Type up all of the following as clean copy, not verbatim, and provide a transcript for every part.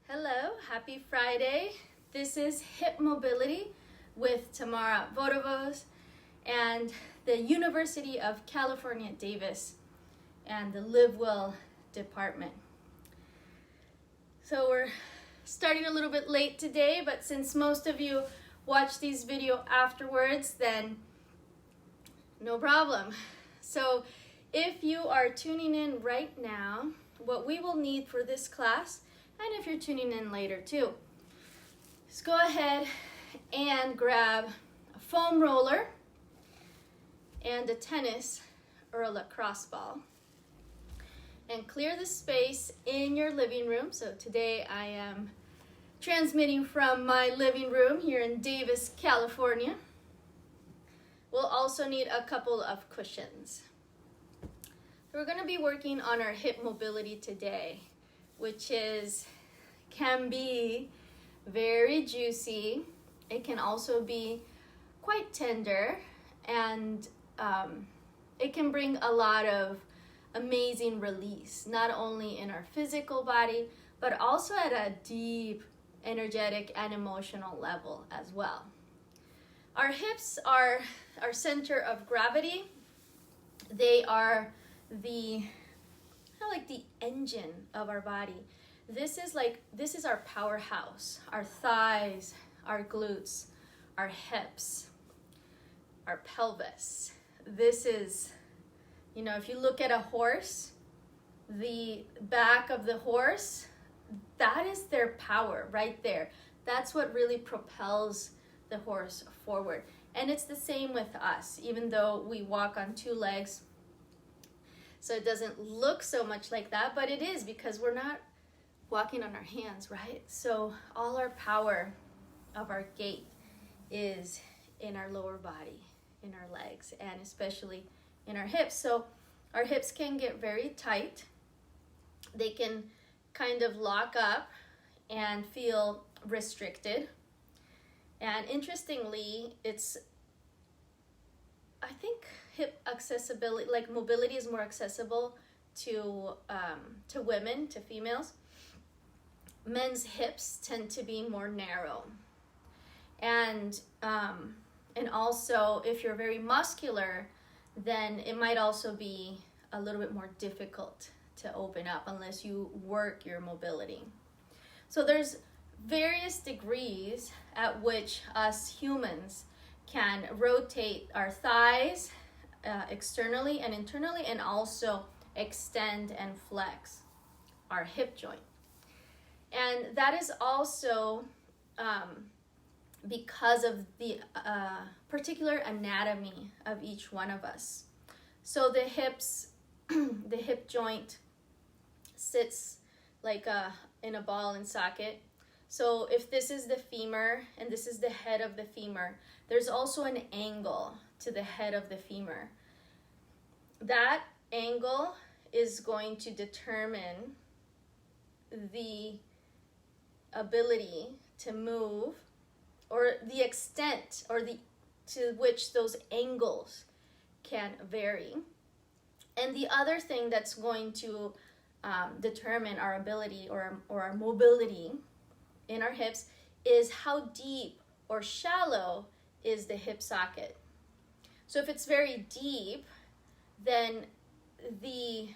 Hello, happy Friday. This is Hip Mobility with Tamara, Vodovoz, and the University of California, Davis, and the Live Well Department. So we're starting a little bit late today, but since most of you watch these videos afterwards, then no problem. So if you are tuning in right now, what we will need for this class, and if you're tuning in later too, just go ahead and grab a foam roller and a tennis or a lacrosse ball and clear the space in your living room. So today I am transmitting from my living room here in Davis, California. We'll also need a couple of cushions. We're going to be working on our hip mobility today, which can be very juicy. It can also be quite tender, and it can bring a lot of amazing release, not only in our physical body, but also at a deep, energetic, and emotional level as well. Our hips are our center of gravity. They are the engine of our body. This is our powerhouse. Our thighs, our glutes, our hips, our pelvis. This is, if you look at a horse, the back of the horse, that is their power right there. That's what really propels the horse forward. And it's the same with us, even though we walk on two legs. So it doesn't look so much like that, but it is, because we're not walking on our hands, right? So all our power of our gait is in our lower body, in our legs, and especially in our hips. So our hips can get very tight. They can kind of lock up and feel restricted. And interestingly, I think hip accessibility, like mobility, is more accessible to women, to females. Men's hips tend to be more narrow, and also if you're very muscular, then it might also be a little bit more difficult to open up unless you work your mobility. So there's various degrees at which us humans can rotate our thighs externally and internally, and also extend and flex our hip joint. And that is also because of the particular anatomy of each one of us. So the hips, the hip joint sits like in a ball and socket. So if this is the femur and this is the head of the femur, there's also an angle to the head of the femur. That angle is going to determine the ability to move, or the extent to which those angles can vary. And the other thing that's going to determine our ability or our mobility in our hips is how deep or shallow is the hip socket. So if it's very deep, then the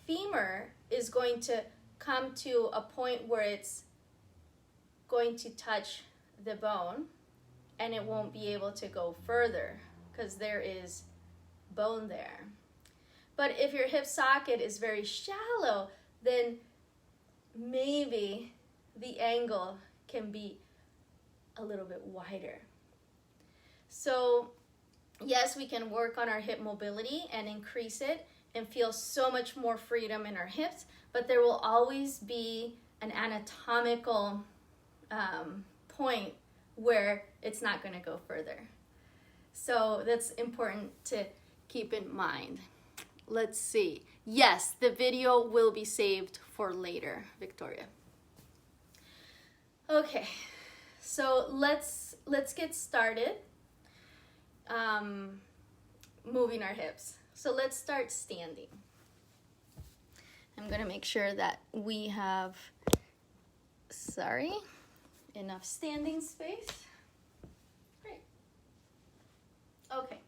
femur is going to come to a point where it's going to touch the bone, and it won't be able to go further because there is bone there. But if your hip socket is very shallow, then maybe the angle can be a little bit wider. So yes, we can work on our hip mobility and increase it and feel so much more freedom in our hips, but there will always be an anatomical point where it's not going to go further. So that's important to keep in mind. Let's see. Yes, the video will be saved for later, Victoria. Okay, so let's get started moving our hips. So let's start standing. I'm going to make sure that we have Sorry. Enough standing space. Great. Okay.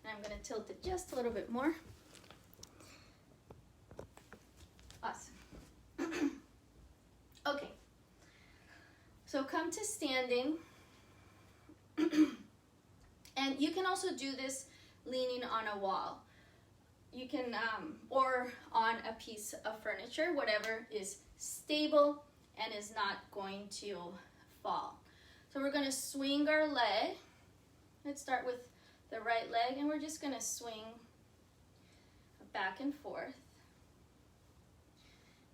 And I'm going to tilt it just a little bit more. Awesome. Okay. So come to standing. And you can also do this leaning on a wall. You can, or on a piece of furniture, whatever is stable and is not going to fall. So we're going to swing our leg. Let's start with the right leg, and we're just going to swing back and forth.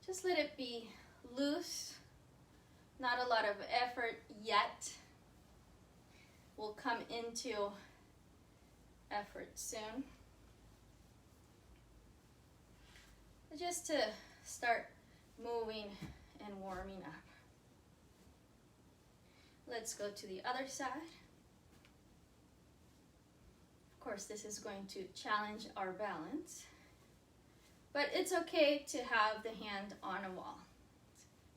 Just let it be loose, not a lot of effort yet. We'll come into effort soon. Just to start moving and warming up. Let's go to the other side. Of course, this is going to challenge our balance, but it's okay to have the hand on a wall.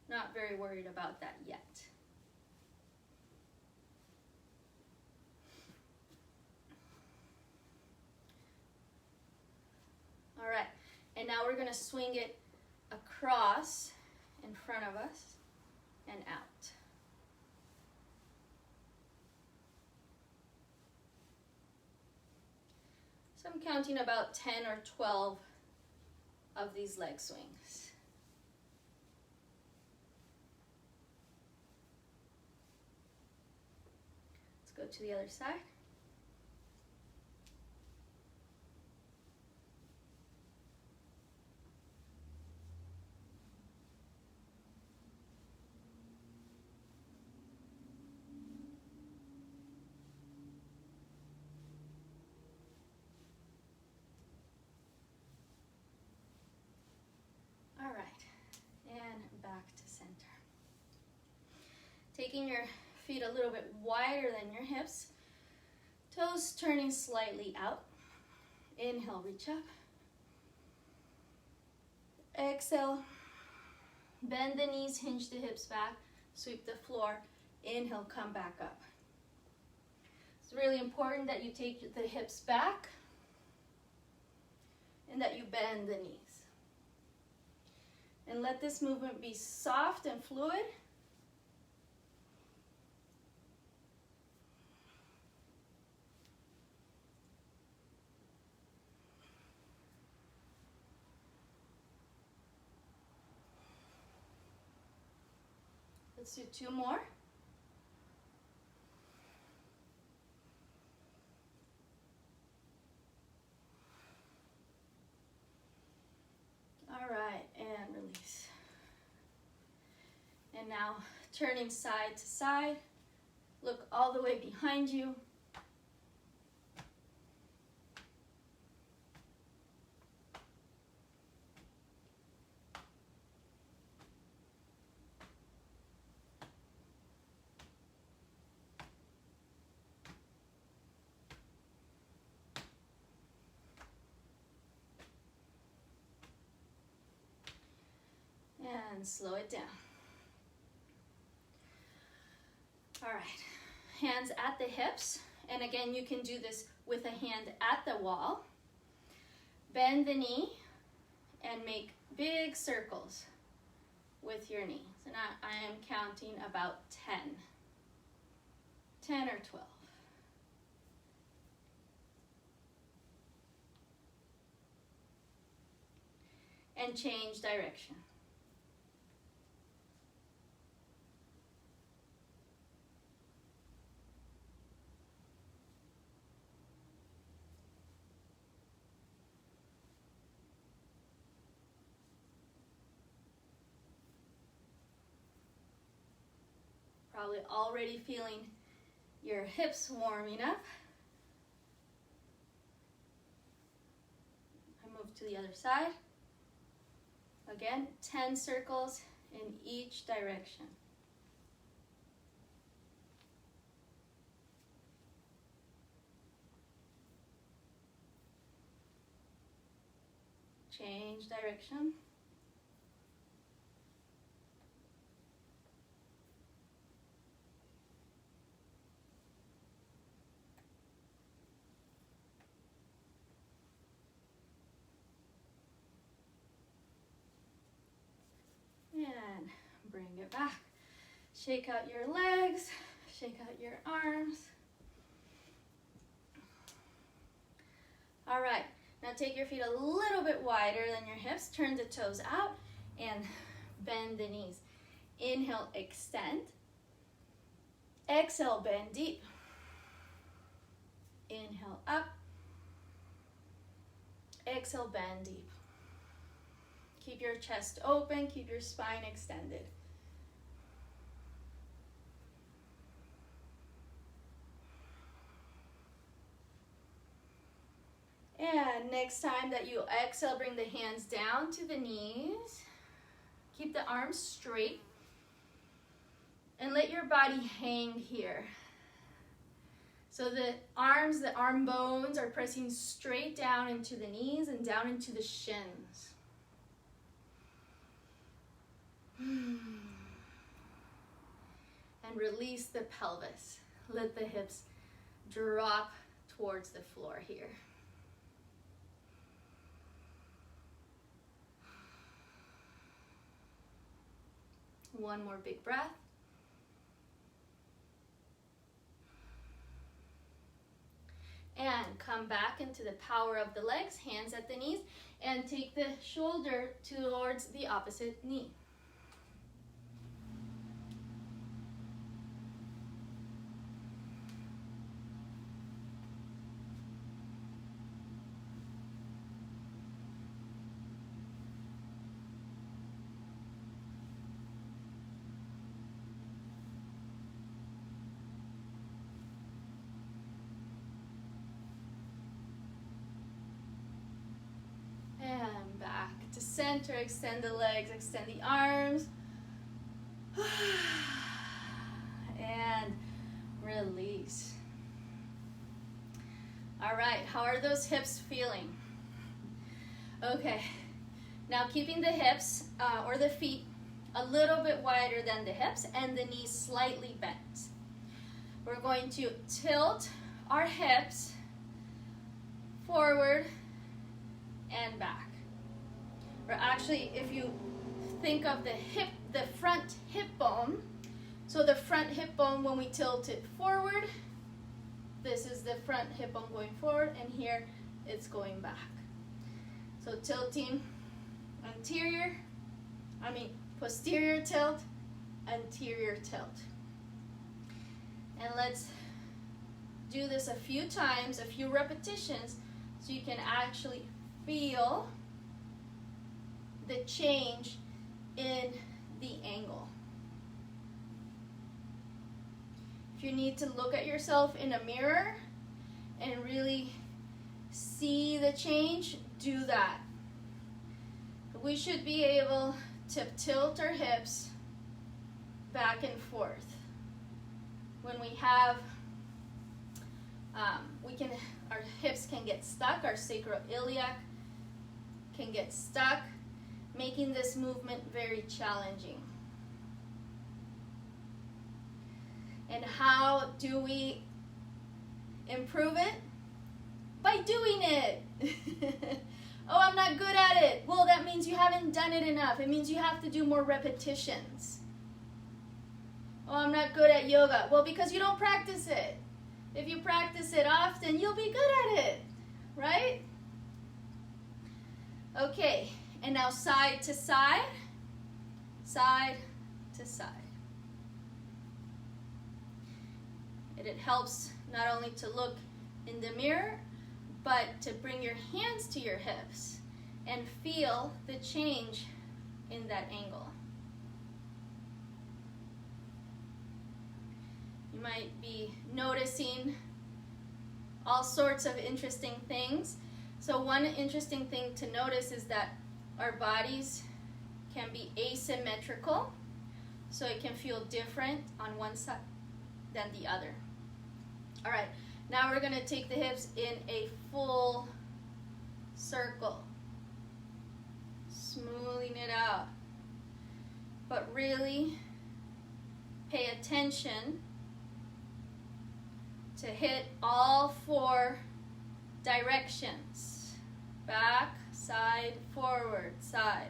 Not very worried about that yet. All right, and now we're going to swing it across in front of us and out. So I'm counting about 10 or 12 of these leg swings. Let's go to the other side. All right, and back to center. Taking your feet a little bit wider than your hips, toes turning slightly out. Inhale, reach up. Exhale, bend the knees, hinge the hips back, sweep the floor. Inhale, come back up. It's really important that you take the hips back and that you bend the knees. And let this movement be soft and fluid. Let's do 2 more. All right, and release. And now turning side to side. Look all the way behind you. And slow it down. All right, hands at the hips. And again, you can do this with a hand at the wall. Bend the knee and make big circles with your knee. So now I am counting about 10 or 12. And change direction. Probably already feeling your hips warming up. I move to the other side. Again, 10 circles in each direction. Change direction. bring it back. Shake out your legs, shake out your arms. All right, now take your feet a little bit wider than your hips. Turn the toes out and bend the knees. Inhale, extend. Exhale, bend deep. Inhale, up. Exhale, bend deep. Keep your chest open, keep your spine extended. And next time that you exhale, bring the hands down to the knees. Keep the arms straight. And let your body hang here. So the arms, the arm bones are pressing straight down into the knees and down into the shins. And release the pelvis. Let the hips drop towards the floor here. One more big breath. And come back into the power of the legs, hands at the knees, and take the shoulder towards the opposite knee. And back to center, extend the legs, extend the arms. And release. All right, how are those hips feeling? Okay, now keeping the hips or the feet a little bit wider than the hips and the knees slightly bent. We're going to tilt our hips forward and back. Or actually, if you think of the front hip bone, so the front hip bone, when we tilt it forward, this is the front hip bone going forward, and here it's going back. So tilting posterior tilt, anterior tilt. And let's do this a few times, a few repetitions, so you can actually feel the change in the angle. If you need to look at yourself in a mirror and really see the change, do that. We should be able to tilt our hips back and forth. When we have, our hips can get stuck, our sacroiliac can get stuck, making this movement very challenging. And how do we improve it? By doing it. Oh, I'm not good at it. Well, that means you haven't done it enough. It means you have to do more repetitions. Oh, I'm not good at yoga. Well, because you don't practice it. If you practice it often, you'll be good at it, right? Okay, and now side to side, side to side. And it helps not only to look in the mirror, but to bring your hands to your hips and feel the change in that angle. You might be noticing all sorts of interesting things. So one interesting thing to notice is that our bodies can be asymmetrical, so it can feel different on one side than the other. All right, now we're gonna take the hips in a full circle, smoothing it out. But really pay attention to hit all four directions. Back, side, forward, side.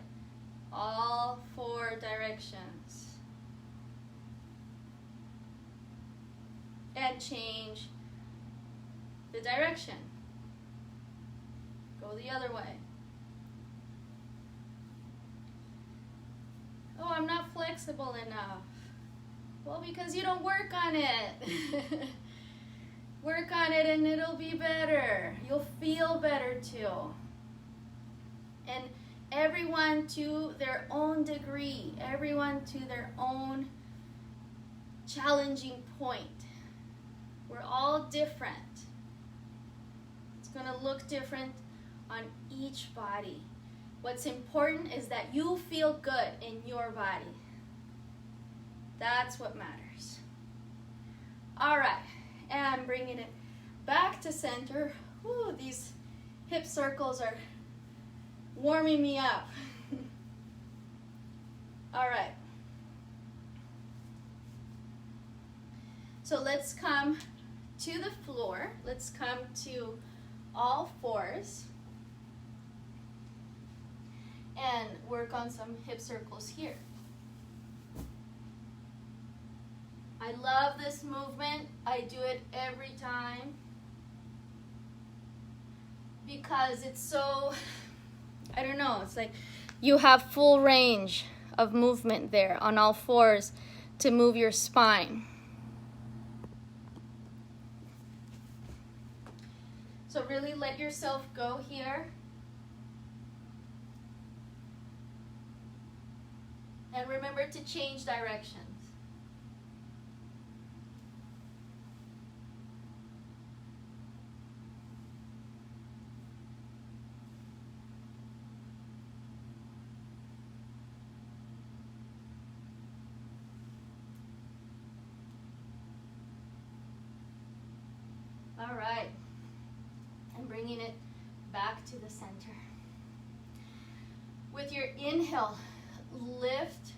All four directions. and change the direction. Go the other way. Oh, I'm not flexible enough. Well, because you don't work on it. Work on it and it'll be better. You'll feel better too. And everyone to their own degree, everyone to their own challenging point. We're all different. It's going to look different on each body. What's important is that you feel good in your body. That's what matters. All right, and bringing it back to center. Whew, these hip circles are warming me up. All right. So let's come to the floor. Let's come to all fours and work on some hip circles here. I love this movement. I do it every time because it's so, I don't know, it's like you have full range of movement there on all fours to move your spine. So really let yourself go here. And remember to change directions. All right. And bringing it back to the center. With your inhale, lift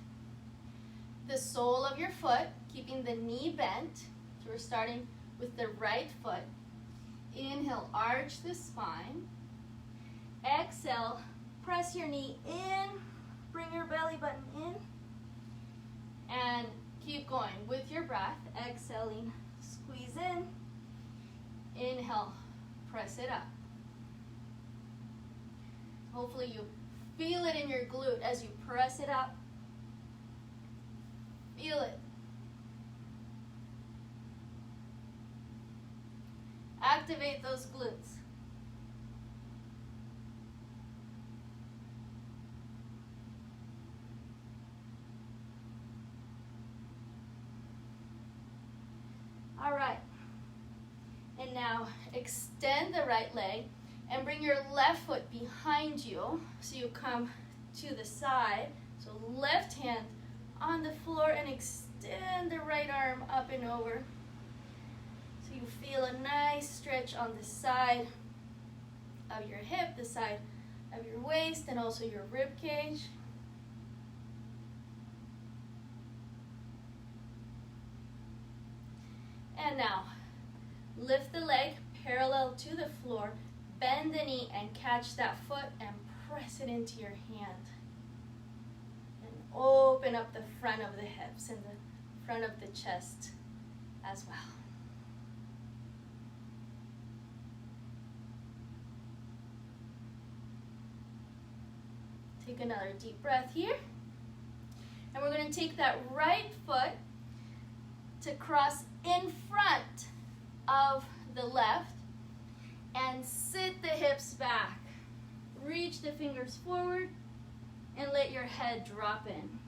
the sole of your foot, keeping the knee bent. So we're starting with the right foot. Inhale, arch the spine. Exhale, press your knee in, bring your belly button in, and keep going with your breath. Exhaling, squeeze in. Inhale, press it up. Hopefully you feel it in your glute as you press it up. Feel it. Activate those glutes. All right. And now extend the right leg and bring your left foot behind you so you come to the side. So left hand on the floor and extend the right arm up and over. So you feel a nice stretch on the side of your hip, the side of your waist, and also your rib cage. And now, lift the leg parallel to the floor, bend the knee and catch that foot and press it into your hand. And open up the front of the hips and the front of the chest as well. Take another deep breath here. And we're going to take that right foot to cross in front of the left and sit the hips back. Reach the fingers forward and let your head drop in.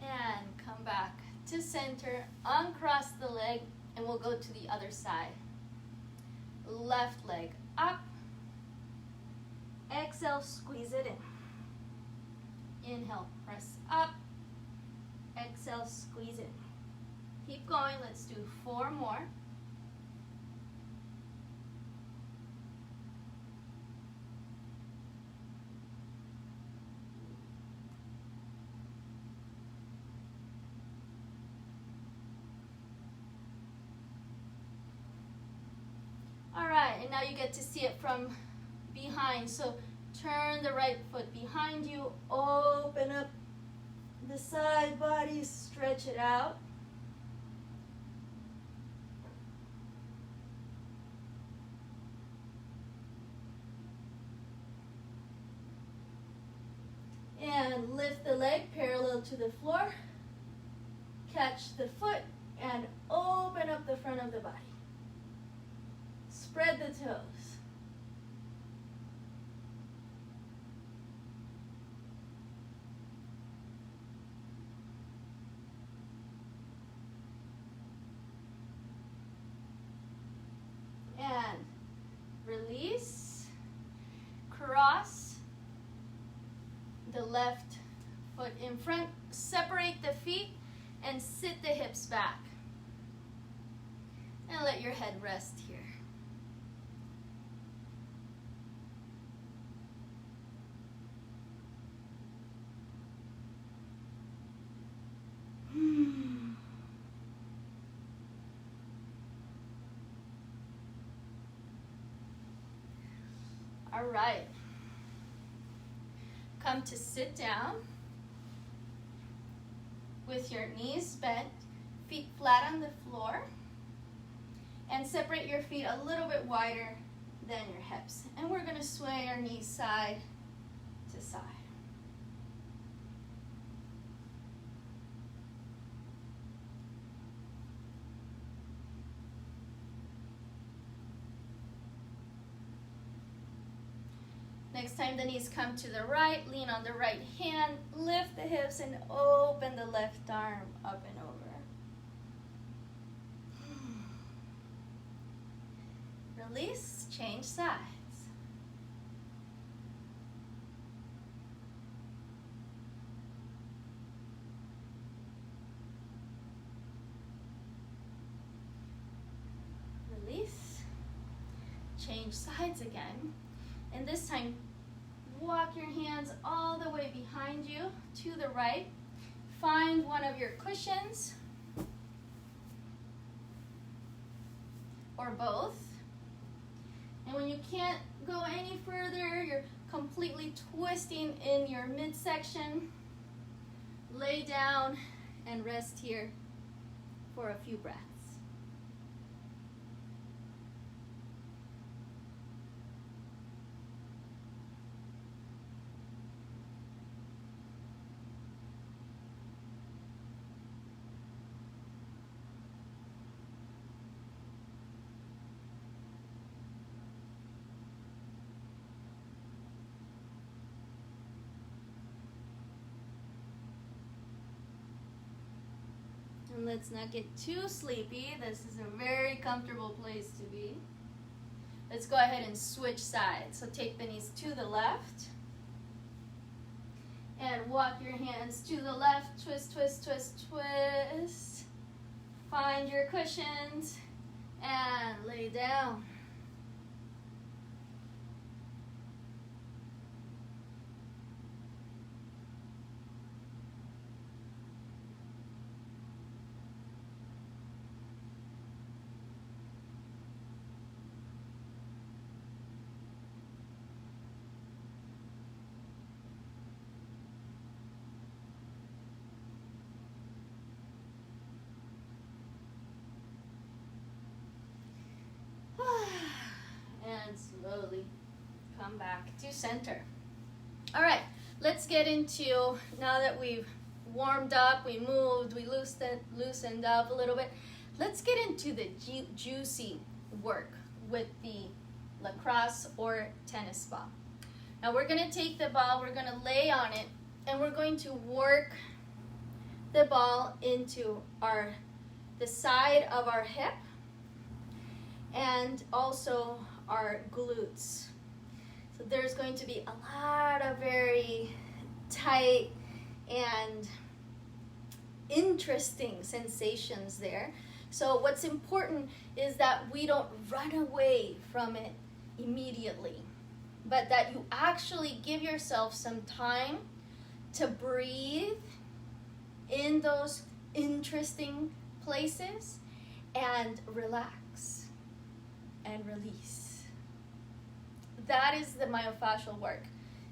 And come back to center, uncross the leg, and we'll go to the other side. Left leg up. Exhale, squeeze it in. Inhale, press up. Exhale, squeeze it. Keep going, let's do 4 more. now you get to see it from behind. So turn the right foot behind you, open up the side body, stretch it out. And lift the leg parallel to the floor. Catch the foot and open up the front of the body. Spread the toes. And release. Cross the left foot in front. Separate the feet and sit the hips back. And let your head rest here. All right. Come to sit down with your knees bent, feet flat on the floor, and separate your feet a little bit wider than your hips. And we're going to sway our knees side to side. Next time the knees come to the right, lean on the right hand, lift the hips and open the left arm up and over. Release, change sides. Release, change sides again. And this time, walk your hands all the way behind you to the right. Find one of your cushions or both. And when you can't go any further, you're completely twisting in your midsection, lay down and rest here for a few breaths. And let's not get too sleepy. This is a very comfortable place to be. Let's go ahead and switch sides. So take the knees to the left. And walk your hands to the left. Twist, twist, twist, twist. Find your cushions and lay down. And slowly come back to center. All right, let's get into, now that we've warmed up, we moved, we loosened up a little bit, let's get into the juicy work with the lacrosse or tennis ball. Now we're going to take the ball, we're going to lay on it, and we're going to work the ball into the side of our hip and also our glutes. So there's going to be a lot of very tight and interesting sensations there. So what's important is that we don't run away from it immediately, but that you actually give yourself some time to breathe in those interesting places and relax and release. that is the myofascial work.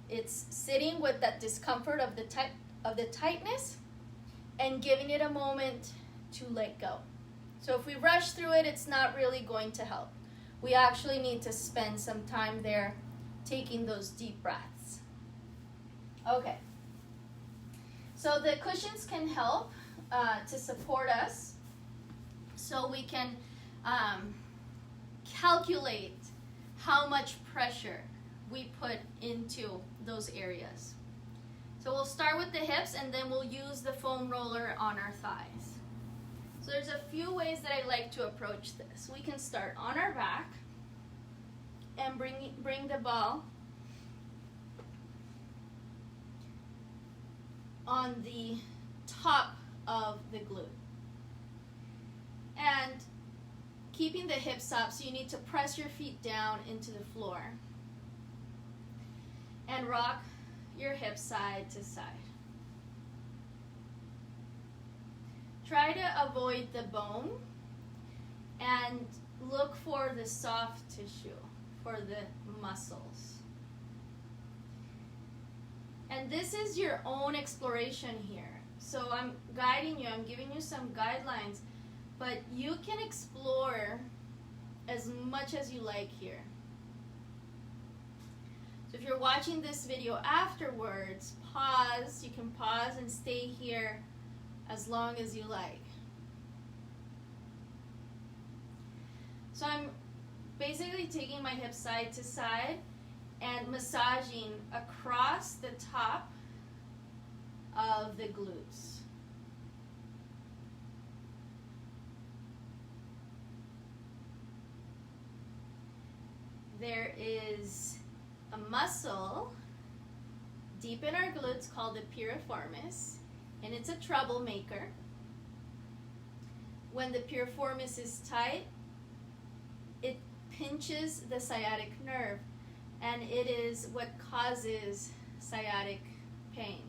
It's sitting with that discomfort of the tightness and giving it a moment to let go. So if we rush through it, it's not really going to help. We actually need to spend some time there taking those deep breaths. Okay. So the cushions can help to support us so we can calculate how much pressure we put into those areas. So we'll start with the hips and then we'll use the foam roller on our thighs. So there's a few ways that I like to approach this. We can start on our back and bring the ball on the top of the glute. And keeping the hips up, so you need to press your feet down into the floor and rock your hips side to side. Try to avoid the bone and look for the soft tissue, for the muscles. And this is your own exploration here. So I'm guiding you, I'm giving you some guidelines, but you can explore as much as you like here. So if you're watching this video afterwards, pause. You can pause and stay here as long as you like. So I'm basically taking my hips side to side and massaging across the top of the glutes. There is a muscle deep in our glutes called the piriformis, and it's a troublemaker. When the piriformis is tight, it pinches the sciatic nerve, and it is what causes sciatic pain,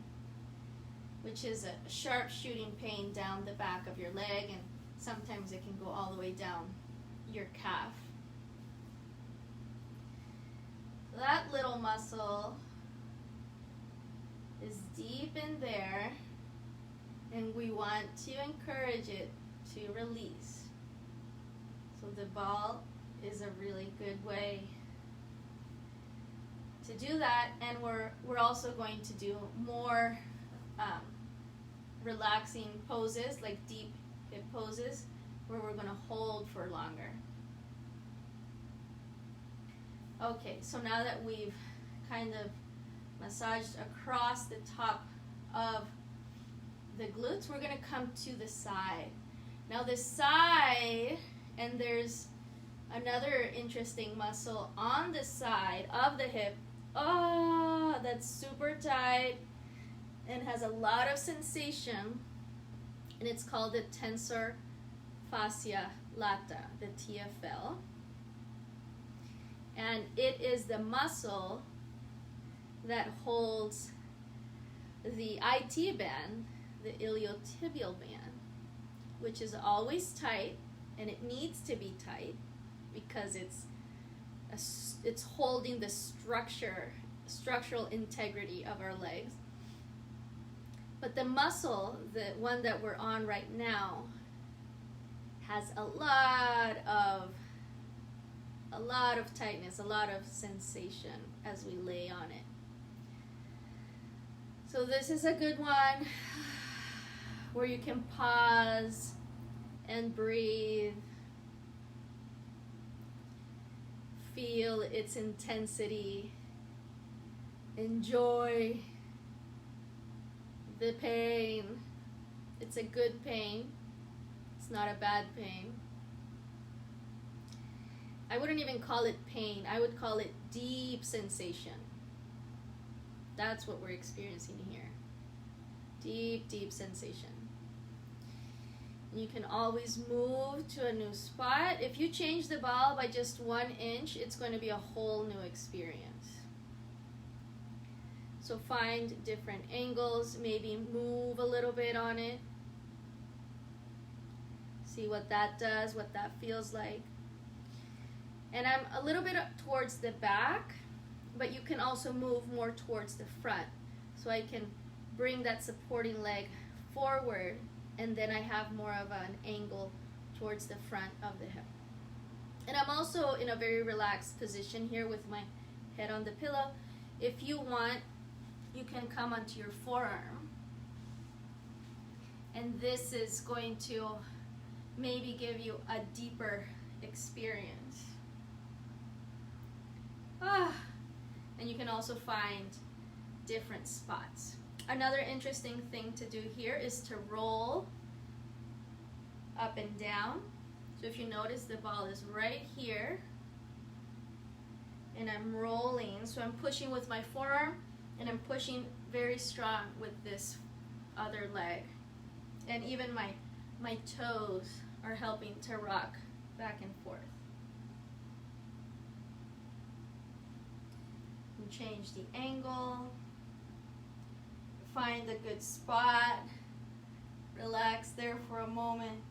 which is a sharp shooting pain down the back of your leg, and sometimes it can go all the way down your calf. That little muscle is deep in there, and we want to encourage it to release. So the ball is a really good way to do that, and we're also going to do more relaxing poses, like deep hip poses, where we're going to hold for longer. Okay, so now that we've kind of massaged across the top of the glutes, we're going to come to the side. Now the side, and there's another interesting muscle on the side of the hip. Oh, that's super tight and has a lot of sensation, and it's called the tensor fascia lata, the TFL. And it is the muscle that holds the IT band, the iliotibial band, which is always tight, and it needs to be tight because it's holding the structural integrity of our legs. But the muscle, the one that we're on right now, has a lot of tightness, a lot of sensation as we lay on it. So this is a good one where you can pause and breathe. Feel its intensity. Enjoy the pain. It's a good pain. It's not a bad pain. I wouldn't even call it pain. I would call it deep sensation. That's what we're experiencing here. Deep, deep sensation. You can always move to a new spot. If you change the ball by just 1 inch, it's going to be a whole new experience. So find different angles, maybe move a little bit on it. See what that does, what that feels like. And I'm a little bit up towards the back, but you can also move more towards the front. So I can bring that supporting leg forward, and then I have more of an angle towards the front of the hip. And I'm also in a very relaxed position here with my head on the pillow. If you want, you can come onto your forearm, and this is going to maybe give you a deeper experience. And you can also find different spots. Another interesting thing to do here is to roll up and down. So if you notice, the ball is right here, and I'm rolling. So I'm pushing with my forearm, and I'm pushing very strong with this other leg. And even my toes are helping to rock back and forth. And change the angle. Find a good spot. Relax there for a moment.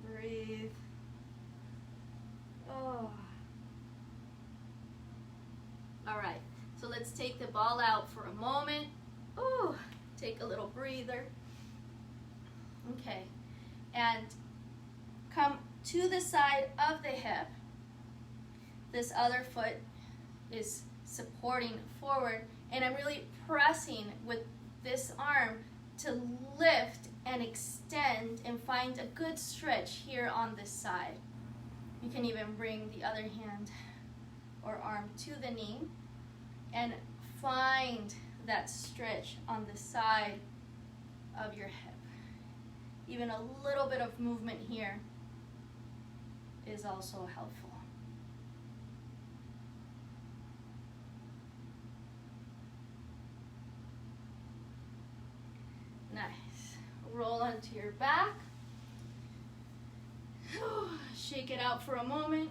Breathe. Oh. All right, so let's take the ball out for a moment. Oh, take a little breather. Okay, and come to the side of the hip. This other foot is supporting forward, and I'm really pressing with this arm to lift and extend and find a good stretch here on this side. You can even bring the other hand or arm to the knee and find that stretch on the side of your hip. Even a little bit of movement here is also helpful. Nice. Roll onto your back. Shake it out for a moment,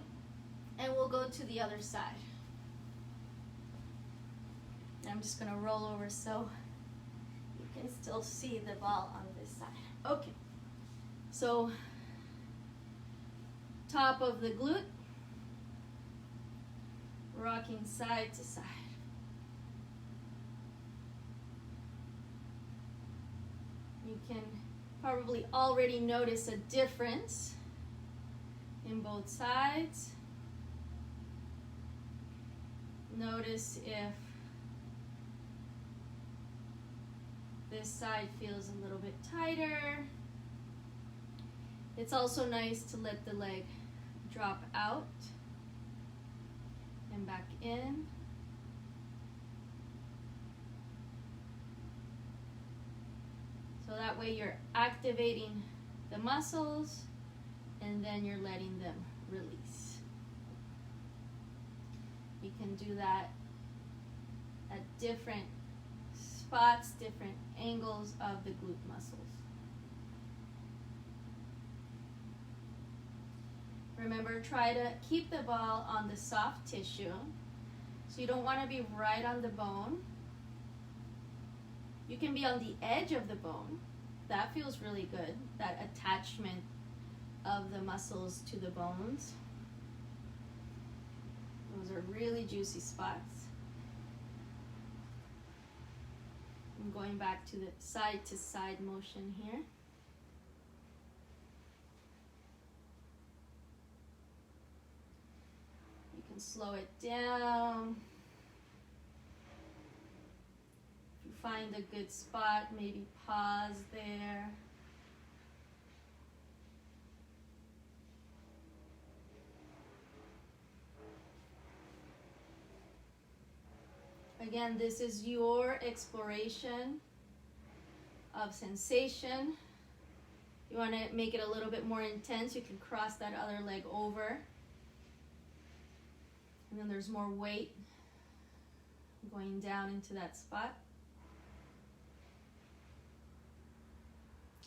and we'll go to the other side. I'm just going to roll over so you can still see the ball on this side. Okay, so top of the glute, rocking side to side. You can probably already notice a difference in both sides. Notice if this side feels a little bit tighter. It's also nice to let the leg drop out and back in. So that way you're activating the muscles, and then you're letting them release. You can do that at different spots, different angles of the glute muscles. Remember, try to keep the ball on the soft tissue. So you don't want to be right on the bone. You can be on the edge of the bone. That feels really good, that attachment of the muscles to the bones. Those are really juicy spots. I'm going back to the side motion here. You can slow it down. If you find a good spot, maybe pause there. Again, this is your exploration of sensation. You want to make it a little bit more intense, you can cross that other leg over. And then there's more weight going down into that spot.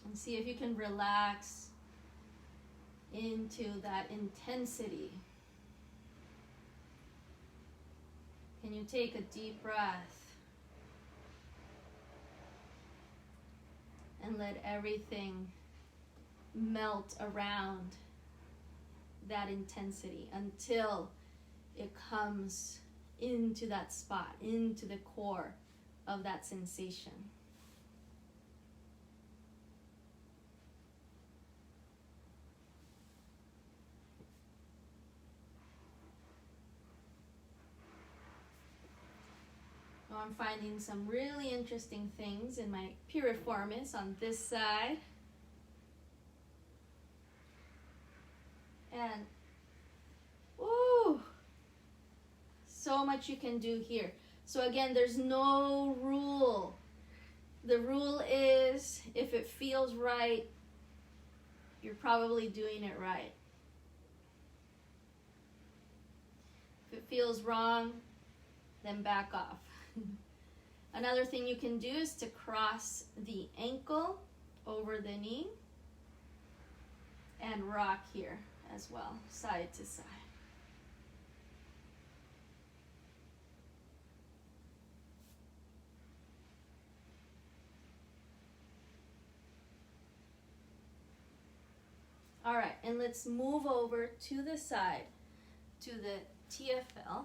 And see if you can relax into that intensity. Can you take a deep breath? and let everything melt around that intensity until it comes into that spot, into the core of that sensation. Now I'm finding some really interesting things in my piriformis on this side. And, ooh, so much you can do here. So again, there's no rule. The rule is if it feels right, you're probably doing it right. If it feels wrong, then back off. Another thing you can do is to cross the ankle over the knee and rock here as well, side to side. All right, and let's move over to the side, to the TFL.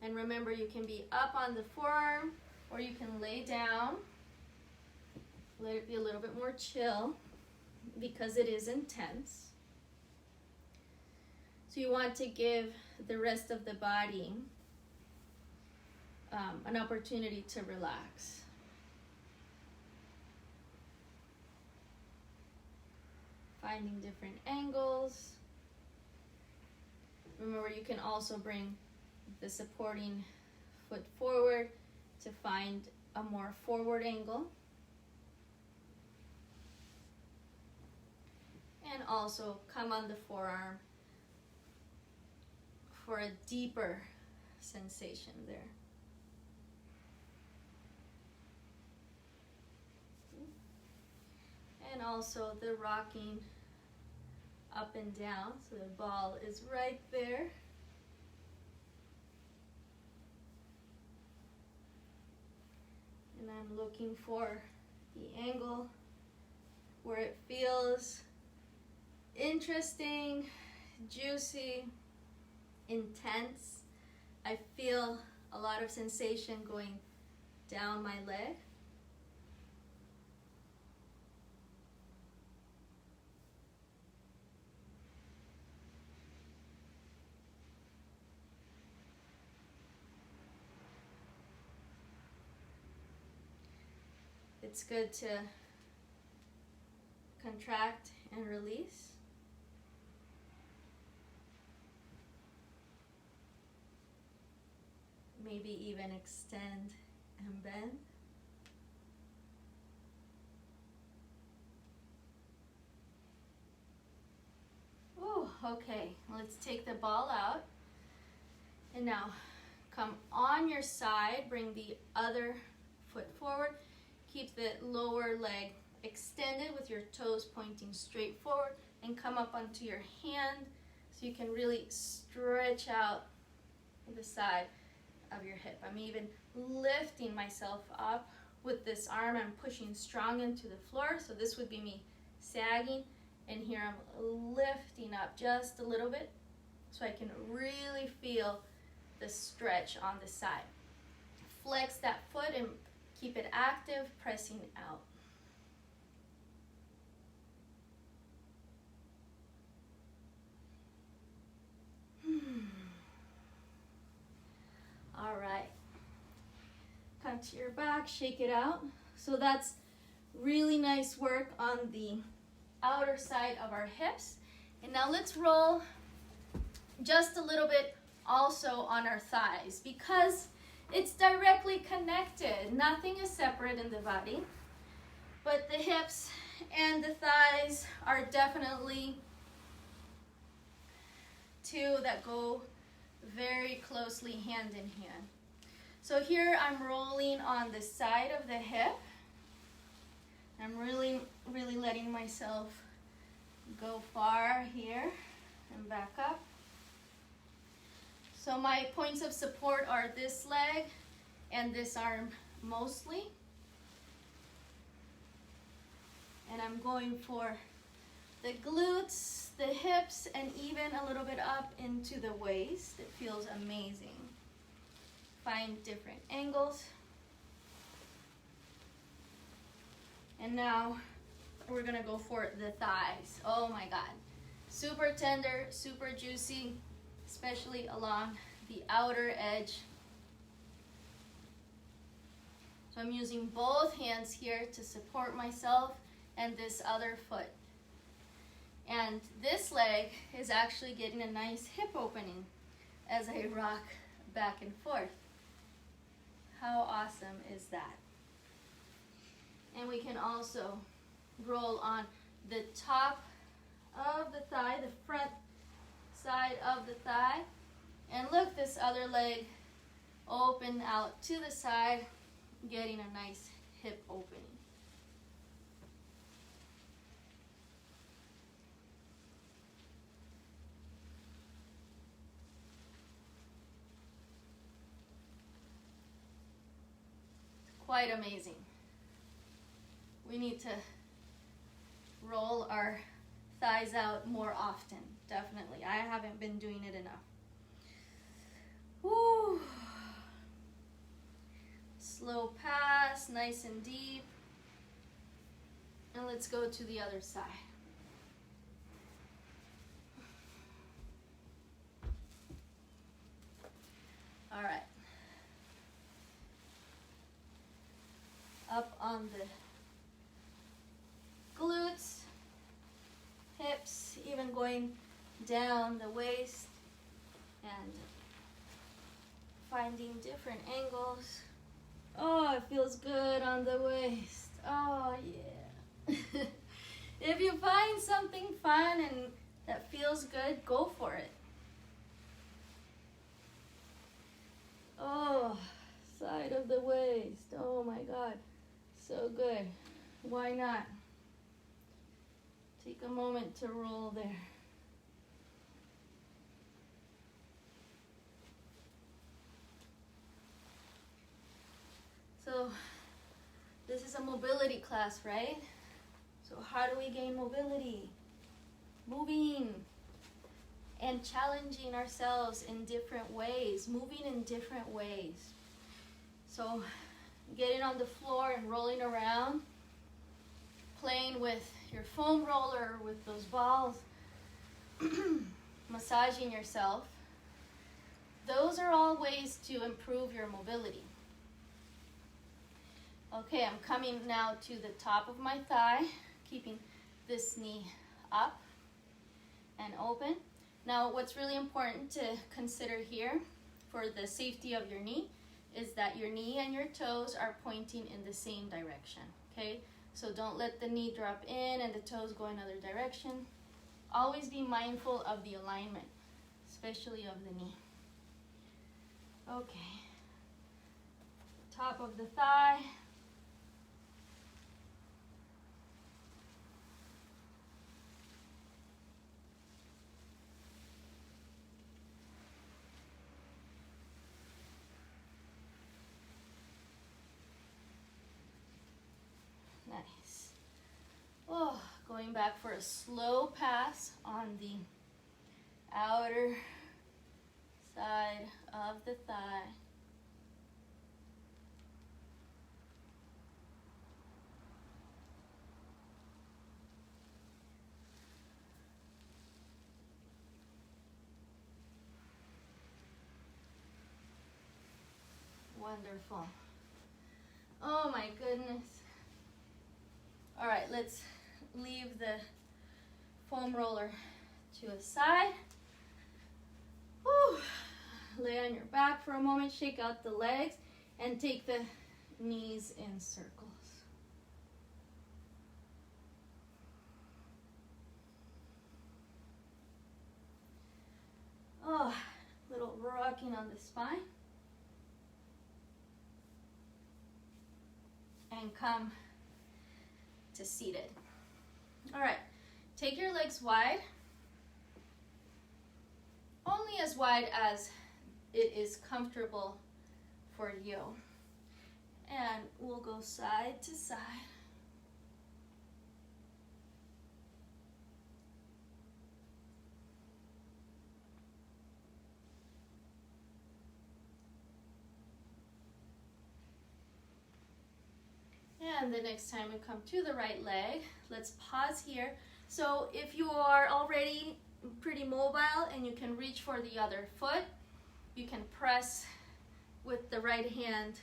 And remember, you can be up on the forearm or you can lay down. Let it be a little bit more chill because it is intense. So you want to give the rest of the body an opportunity to relax. Finding different angles. Remember, you can also bring the supporting foot forward to find a more forward angle. And also come on the forearm for a deeper sensation there. And also the rocking up and down, so the ball is right there. And I'm looking for the angle where it feels interesting, juicy, intense. I feel a lot of sensation going down my leg. It's good to contract and release. Maybe even extend and bend. Oh, okay. Let's take the ball out. And now come on your side, bring the other foot forward. Keep the lower leg extended with your toes pointing straight forward and come up onto your hand so you can really stretch out the side of your hip. I'm even lifting myself up with this arm. I'm pushing strong into the floor, so this would be me sagging, and here I'm lifting up just a little bit so I can really feel the stretch on the side. Flex that foot and keep it active, pressing out. All right. Come to your back, shake it out. So that's really nice work on the outer side of our hips. And now let's roll just a little bit also on our thighs because it's directly connected. Nothing is separate in the body, but the hips and the thighs are definitely two that go very closely hand in hand. So here I'm rolling on the side of the hip. I'm really letting myself go far here and back up. So my points of support are this leg and this arm mostly. And I'm going for the glutes, the hips, and even a little bit up into the waist. It feels amazing. Find different angles. And now we're gonna go for the thighs. Oh my God. Super tender, super juicy, especially along the outer edge. So I'm using both hands here to support myself and this other foot. And this leg is actually getting a nice hip opening as I rock back and forth. How awesome is that? And we can also roll on the top of the thigh, the front side of the thigh. And look, this other leg open out to the side, getting a nice hip opening. Quite amazing. We need to roll our thighs out more often, definitely. I haven't been doing it enough. Woo. Slow pass, nice and deep. And let's go to the other side. All right. Up on the glutes, hips, even going down the waist and finding different angles. Oh, it feels good on the waist. Oh, yeah. If you find something fun and that feels good, go for it. Oh, side of the waist. Oh my God. So good. Why not? Take a moment to roll there. So this is a mobility class, right? So how do we gain mobility? Moving and challenging ourselves in different ways, moving in different ways. So getting on the floor and rolling around, playing with your foam roller, with those balls, massaging yourself. Those are all ways to improve your mobility. Okay, I'm coming now to the top of my thigh, keeping this knee up and open. Now, what's really important to consider here for the safety of your knee is that your knee and your toes are pointing in the same direction, okay? So don't let the knee drop in and the toes go another direction. Always be mindful of the alignment, especially of the knee. Okay, top of the thigh. Nice. Oh, going back for a slow pass on the outer side of the thigh. Wonderful. Oh my goodness. All right, let's leave the foam roller to a side. Whew. Lay on your back for a moment, shake out the legs, and take the knees in circles. Oh, little rocking on the spine. And come to seated. All right, take your legs wide, only as wide as it is comfortable for you. And we'll go side to side. And the next time we come to the right leg, let's pause here. So if you are already pretty mobile and you can reach for the other foot, you can press with the right hand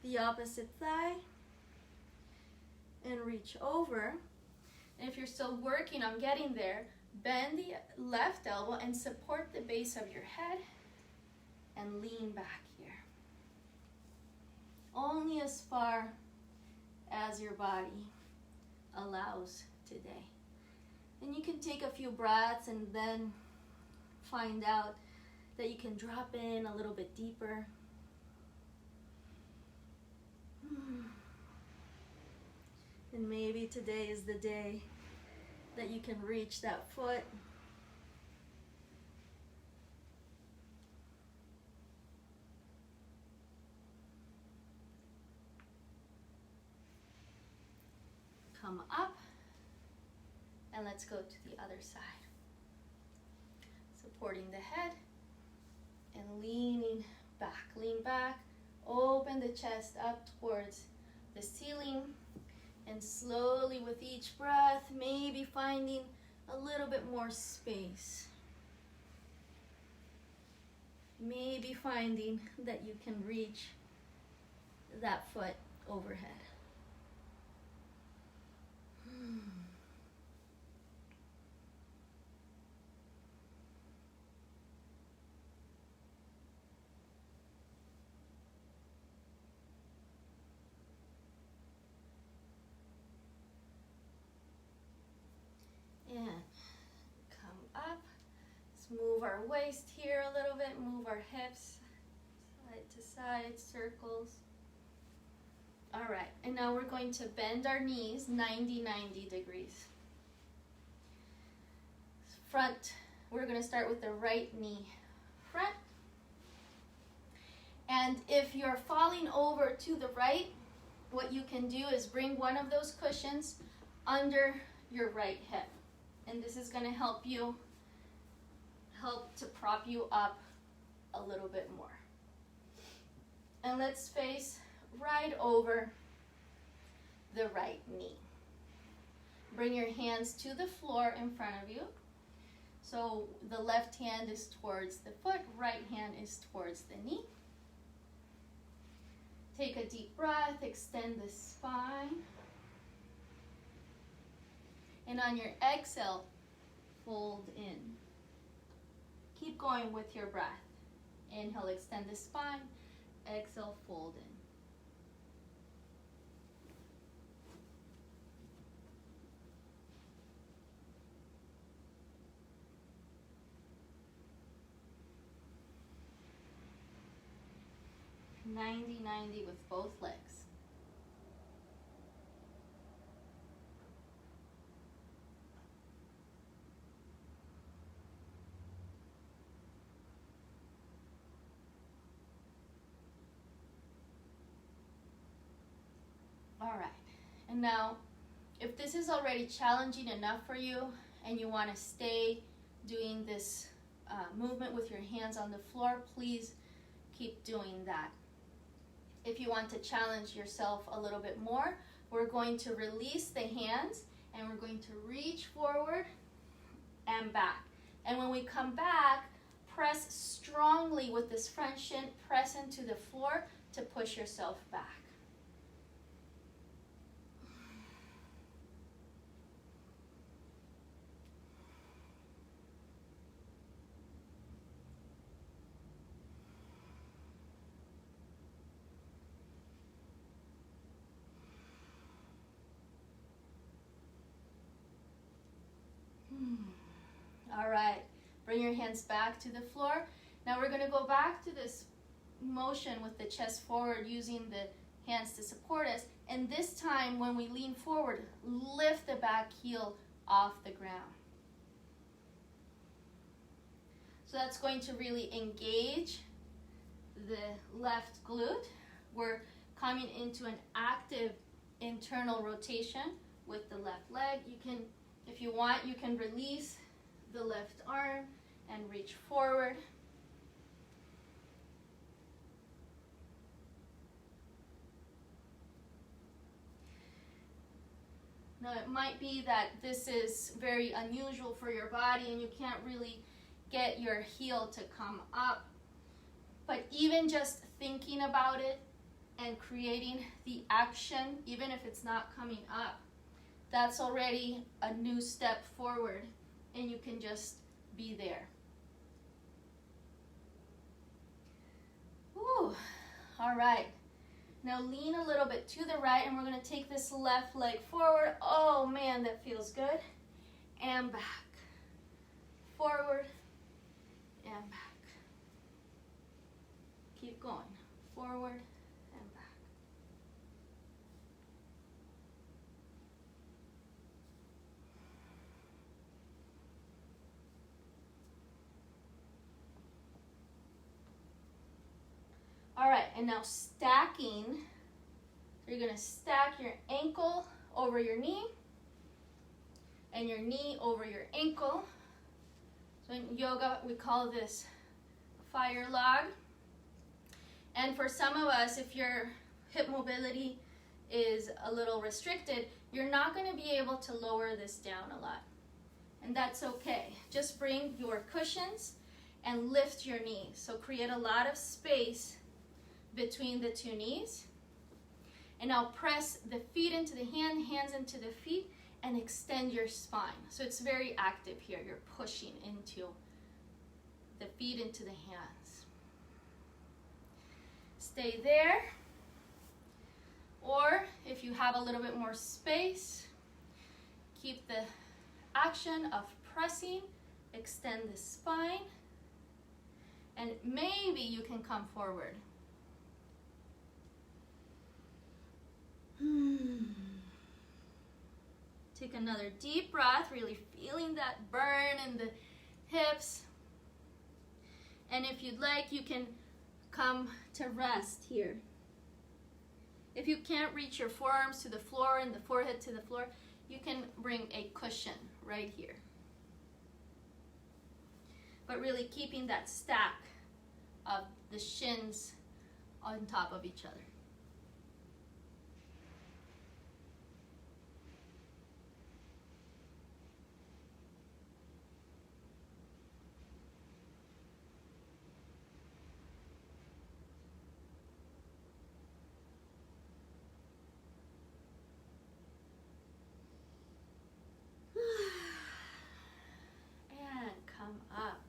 the opposite thigh and reach over. And if you're still working on getting there, bend the left elbow and support the base of your head and lean back here. Only as far as your body allows today. And you can take a few breaths and then find out that you can drop in a little bit deeper. And maybe today is the day that you can reach that foot. Come up, and let's go to the other side. Supporting the head and leaning back. Lean back, open the chest up towards the ceiling, and slowly with each breath, maybe finding a little bit more space. Maybe finding that you can reach that foot overhead. And come up. Let's move our waist here a little bit, move our hips side to side, circles. All right, and now we're going to bend our knees 90 degrees. Front, we're going to start with the right knee front. And if you're falling over to the right, what you can do is bring one of those cushions under your right hip. And this is going to help to prop you up a little bit more. And let's face right over the right knee. Bring your hands to the floor in front of you. So the left hand is towards the foot, right hand is towards the knee. Take a deep breath, extend the spine. And on your exhale, fold in. Keep going with your breath. Inhale, extend the spine. Exhale, fold in. Ninety with both legs. All right, and now if this is already challenging enough for you and you want to stay doing this movement with your hands on the floor, please keep doing that. If you want to challenge yourself a little bit more, we're going to release the hands and we're going to reach forward and back. And when we come back, press strongly with this front shin, press into the floor to push yourself back. All right, bring your hands back to the floor. Now we're going to go back to this motion with the chest forward, using the hands to support us. And this time when we lean forward, lift the back heel off the ground. So that's going to really engage the left glute. We're coming into an active internal rotation with the left leg. You can, if you want, you can release the left arm and reach forward. Now it might be that this is very unusual for your body and you can't really get your heel to come up. But even just thinking about it and creating the action, even if it's not coming up, that's already a new step forward, and you can just be there. Ooh, all right. Now lean a little bit to the right, and we're going to take this left leg forward. Oh man, that feels good. And back. Forward and back. Keep going. Forward and back. All right, and now stacking. So you're going to stack your ankle over your knee and your knee over your ankle. So in yoga, we call this fire log. And for some of us, if your hip mobility is a little restricted, you're not going to be able to lower this down a lot. And that's okay. Just bring your cushions and lift your knees. So create a lot of space between the two knees. And now press the feet into the hands into the feet, and extend your spine. So it's very active here. You're pushing into the feet into the hands. Stay there. Or if you have a little bit more space, keep the action of pressing, extend the spine, and maybe you can come forward. Take another deep breath, really feeling that burn in the hips. And if you'd like, you can come to rest here. If you can't reach your forearms to the floor and the forehead to the floor, you can bring a cushion right here. But really keeping that stack of the shins on top of each other.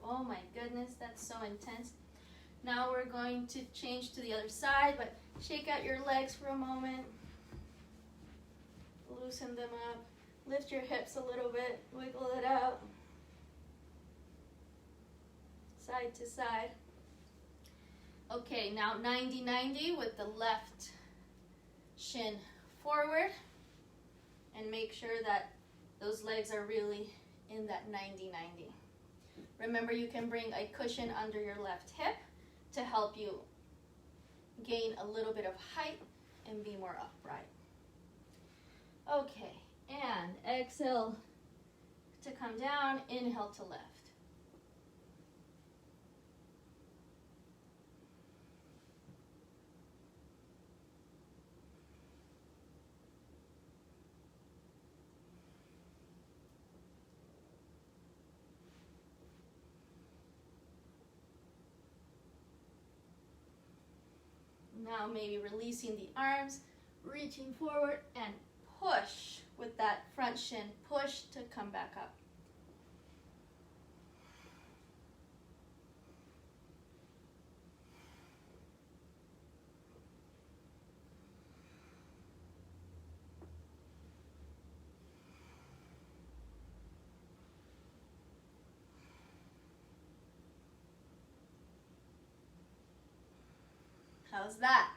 Oh my goodness, that's so intense. Now we're going to change to the other side, but shake out your legs for a moment. Loosen them up. Lift your hips a little bit. Wiggle it out. Side to side. Okay, now 90-90 with the left shin forward. And make sure that those legs are really in that 90-90. Remember, you can bring a cushion under your left hip to help you gain a little bit of height and be more upright. Okay, and exhale to come down, inhale to lift. Now maybe releasing the arms, reaching forward and push with that front shin. Push to come back up. How's that?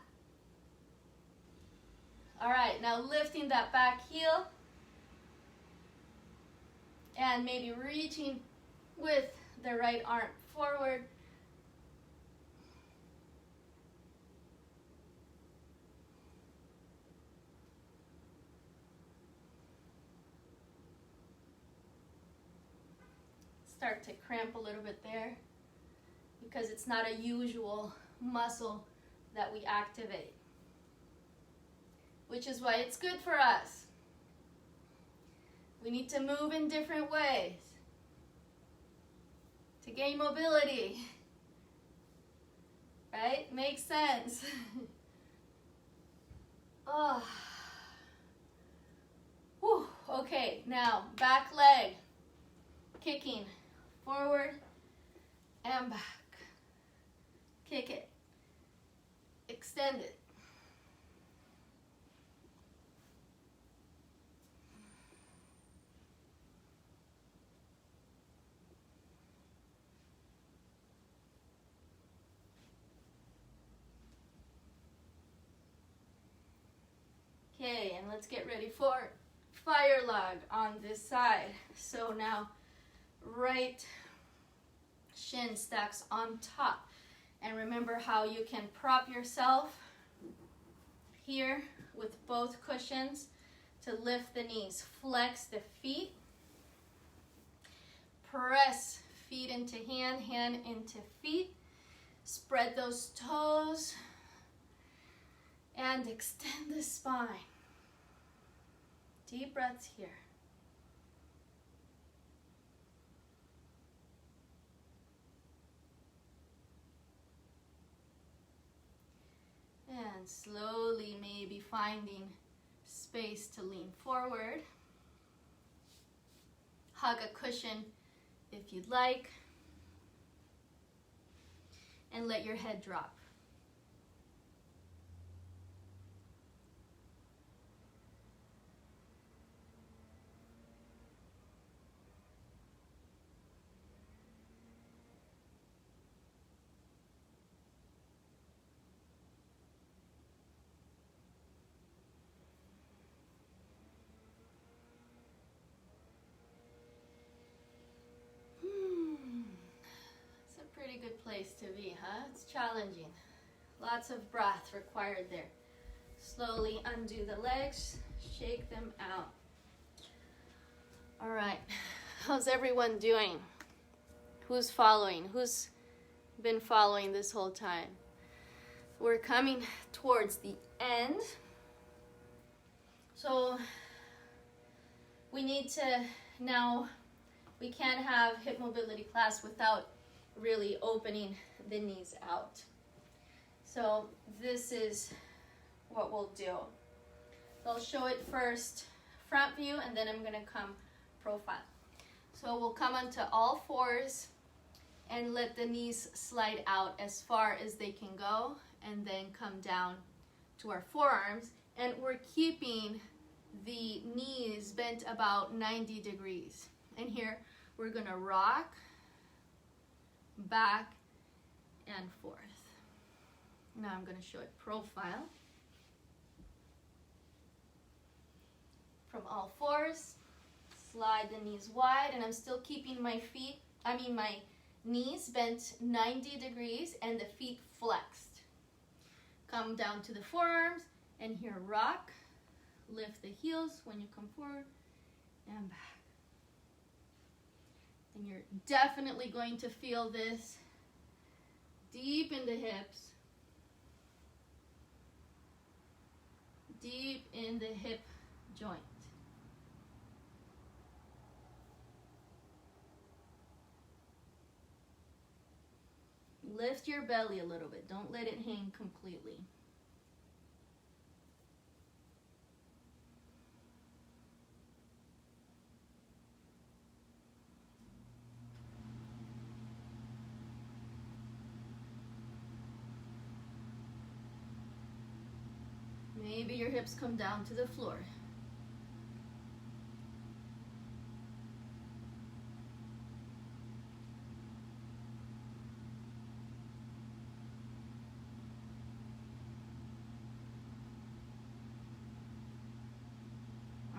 All right, now lifting that back heel and maybe reaching with the right arm forward. Start to cramp a little bit there because it's not a usual muscle that we activate, which is why it's good for us. We need to move in different ways to gain mobility. Right? Makes sense. Oh. Whew. Okay, now back leg. Kicking forward and back. Kick it. Extend it. Okay, and let's get ready for fire log on this side. So now right shin stacks on top. And remember how you can prop yourself here with both cushions to lift the knees. Flex the feet. Press feet into hand, hand into feet. Spread those toes and extend the spine. Deep breaths here. And slowly maybe finding space to lean forward. Hug a cushion if you'd like. And let your head drop. Pretty good place to be, huh? It's challenging. Lots of breath required there. Slowly undo the legs, shake them out. All right, how's everyone doing? Who's following? Who's been following this whole time? We're coming towards the end. So we need to now, we can't have hip mobility class without really opening the knees out. So this is what we'll do. So I'll show it first front view, and then I'm gonna come profile. So we'll come onto all fours and let the knees slide out as far as they can go, and then come down to our forearms. And we're keeping the knees bent about 90 degrees. And here we're gonna rock back and forth. Now I'm going to show it profile. From all fours, slide the knees wide, and I'm still keeping my knees bent 90 degrees and the feet flexed. Come down to the forearms, and here rock. Lift the heels when you come forward and back. And you're definitely going to feel this deep in the hips, deep in the hip joint. Lift your belly a little bit. Don't let it hang completely. Maybe your hips come down to the floor.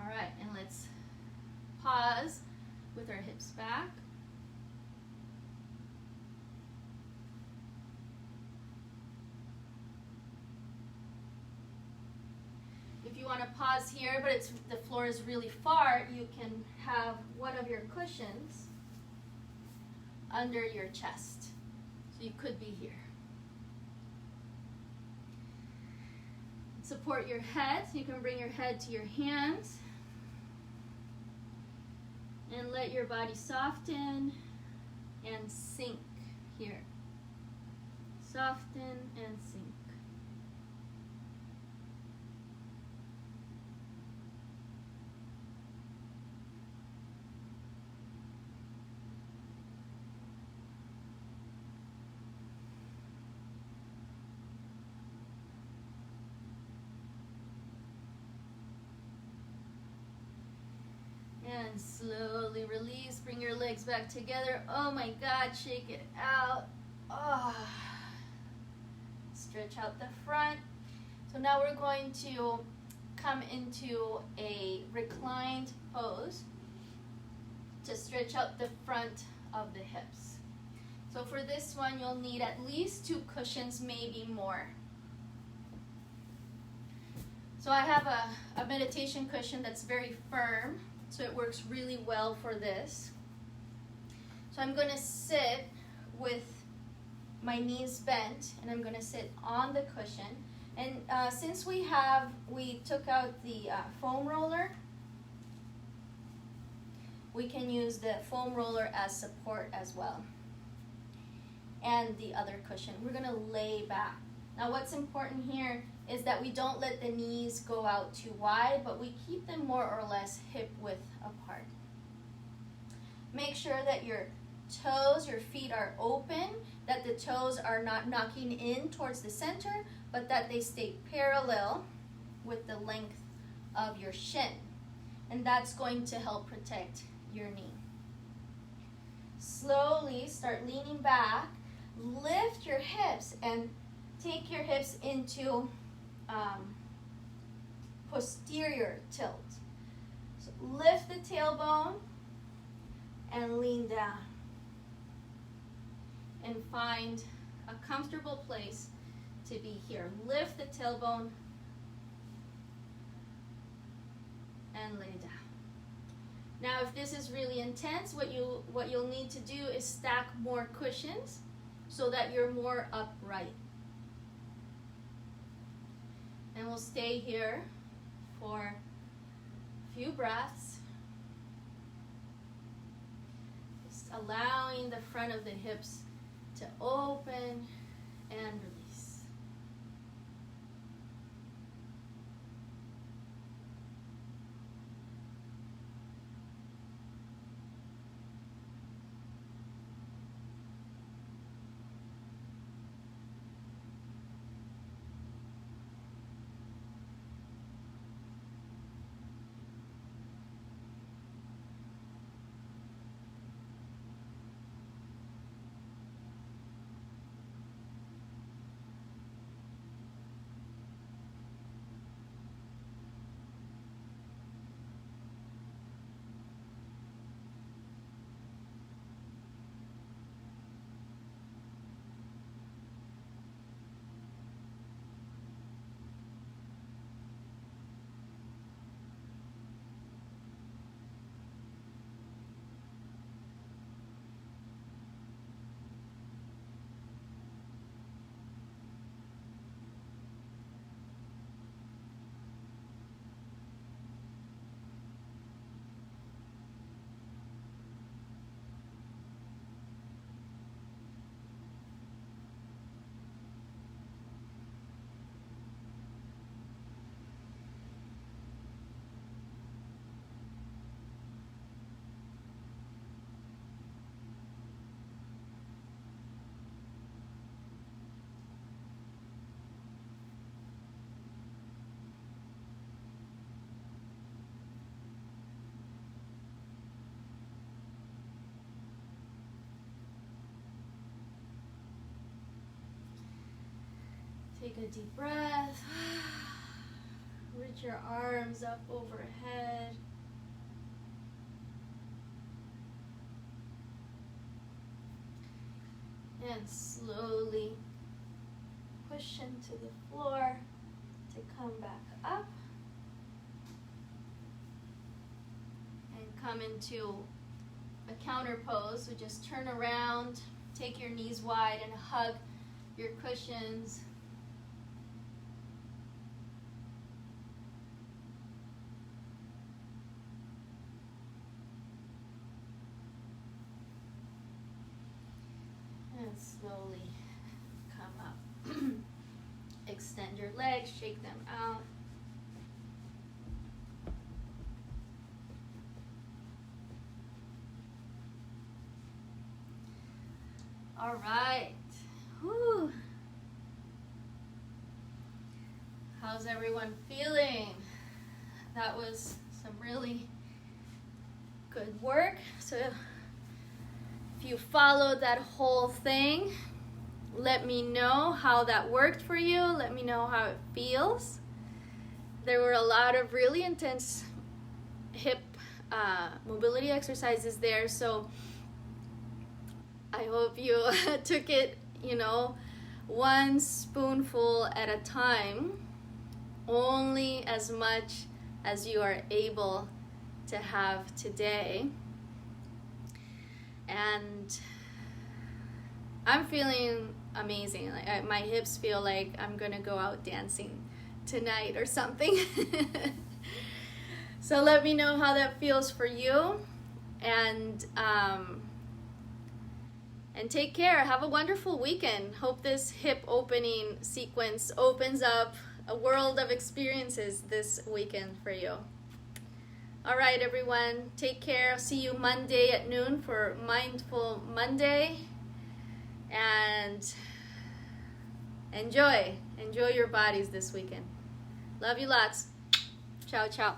All right, and let's pause with our hips back. If you want to pause here, but the floor is really far, you can have one of your cushions under your chest. So you could be here. Support your head. So you can bring your head to your hands. And let your body soften and sink here. Soften and sink. And slowly release, bring your legs back together. Oh my God, shake it out. Oh. Stretch out the front. So now we're going to come into a reclined pose to stretch out the front of the hips. So for this one, you'll need at least 2 cushions, maybe more. So I have a meditation cushion that's very firm. So it works really well for this. So I'm going to sit with my knees bent, and I'm going to sit on the cushion. And since we took out the foam roller, we can use the foam roller as support as well. And the other cushion. We're going to lay back. Now what's important here is that we don't let the knees go out too wide, but we keep them more or less hip width apart. Make sure that your toes, your feet are open, that the toes are not knocking in towards the center, but that they stay parallel with the length of your shin. And that's going to help protect your knee. Slowly start leaning back, lift your hips, and take your hips into posterior tilt. So lift the tailbone and lean down. And find a comfortable place to be here. Lift the tailbone and lay down. Now if this is really intense, what you'll need to do is stack more cushions so that you're more upright. And we'll stay here for a few breaths. Just allowing the front of the hips to open and release. Take a deep breath. Reach your arms up overhead. And slowly push into the floor to come back up. And come into a counter pose. So just turn around, take your knees wide and hug your cushions. And slowly come up. Extend your legs, shake them out. All right. Whew. How's everyone feeling? That was some really good work. So if you followed that whole thing, let me know how that worked for you. Let me know how it feels. There were a lot of really intense hip mobility exercises there, so I hope you took it, one spoonful at a time, only as much as you are able to have today. And I'm feeling amazing. Like my hips feel like I'm gonna go out dancing tonight or something. So let me know how that feels for you, and take care. Have a wonderful weekend. Hope this hip opening sequence opens up a world of experiences this weekend for you. All right, everyone, take care. I'll see you Monday at noon for Mindful Monday. And enjoy your bodies this weekend. Love you lots. Ciao, ciao.